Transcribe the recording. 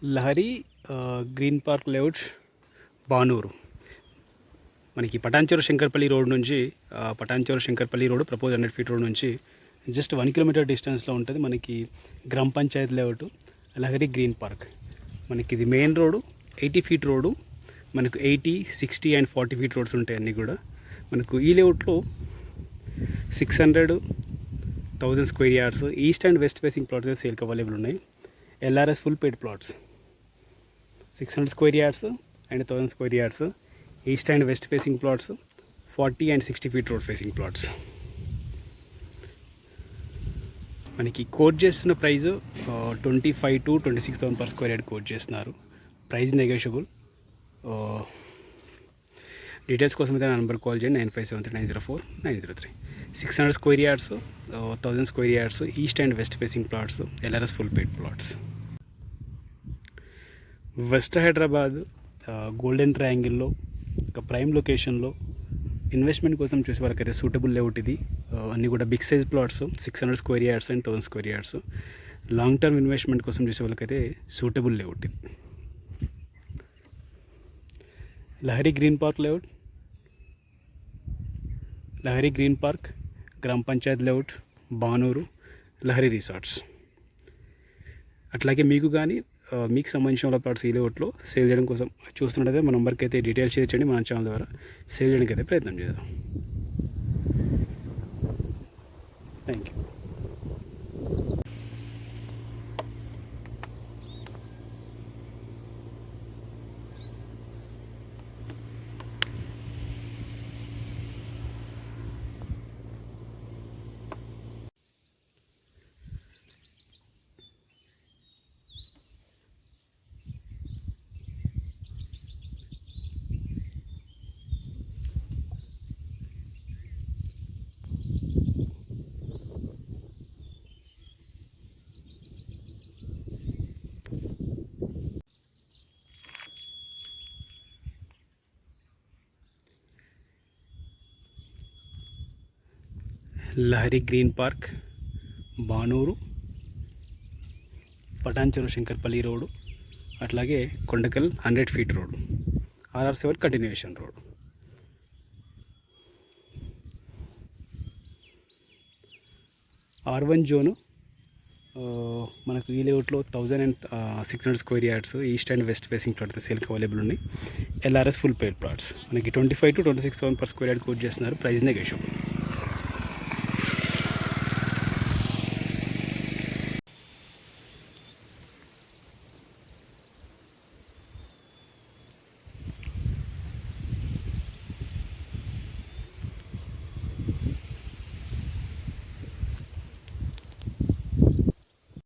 Lahari green park layout Banur. మనకి Patancheru Shankarpally road నుంచి Patancheru Shankarpally road propose 100 feet road నుంచి జస్ట్ 1 కిలోమీటర్ డిస్టెన్స్లో ఉంటుంది మనకి గ్రామ panchayat layout Lahari green park. మనకి ఇది మెయిన్ రోడ్డు 80 ఫీట్ రోడ్డు. మనకు 80, 60 అండ్ 40 ఫీట్ రోడ్స్ ఉంటాయి అన్నీ కూడా. మనకు ఈ లేఅవుట్లో 600,000 square yards east and west facing plots సేల్కి అవైలబుల్ ఉన్నాయి. LRS full paid plots 600 square yards and 1000 square yards east and west facing plots 40 and 60 feet road facing plots. మనకి కోట్ చేస్తున్న price 25 to 26,000 per square yard quote చేస్తున్నారు. Price negotiable. Details కోసం అయితే నా number call చేయండి 9573904903. 600 square yards 1000 square yards east and west facing plots LRS full paid plots. West Hyderabad golden ట్రయాంగిల్లో ఒక prime లొకేషన్లో ఇన్వెస్ట్మెంట్ కోసం చూసే వాళ్ళకైతే సూటబుల్ లేఅవుట్ ఇది. అన్నీ కూడా big size plots 600 square yards and 1000 square yards. Long term investment కోసం చూసే వాళ్ళకైతే సూటబుల్ లేఅవుట్ ఇది. Lahari green park layout, Lahari green park గ్రామ పంచాయత్ లేఅవుట్ బానూరు లహరి రిసార్ట్స్. అట్లాగే మీకు కానీ మీకు సంబంధించిన ప్లాట్స్ ఈ లేఅవుట్లో సేల్ చేయడం కోసం చూస్తున్నట్టయితే మన నెంబర్కి అయితే డీటెయిల్స్ షేర్ చేయండి. మన ఛానల్ ద్వారా సేల్ చేయడానికి అయితే ప్రయత్నం చేద్దాం. Thank you. Lahari green park Banur Patancheru Shankarpalli road, అట్లాగే Kondakal 100 feet road, RR7 continuation road. R1 zone మనకు ఈ లేఅవుట్లో 1600 square yards east and west facing plots సేల్కి అవైలబుల్ ఉన్నాయి. LRS ఫుల్ పెయిడ్ ప్లాట్స్ మనకి 25 to 26,000 per square yard quote చేస్తున్నారు. Price negotiable.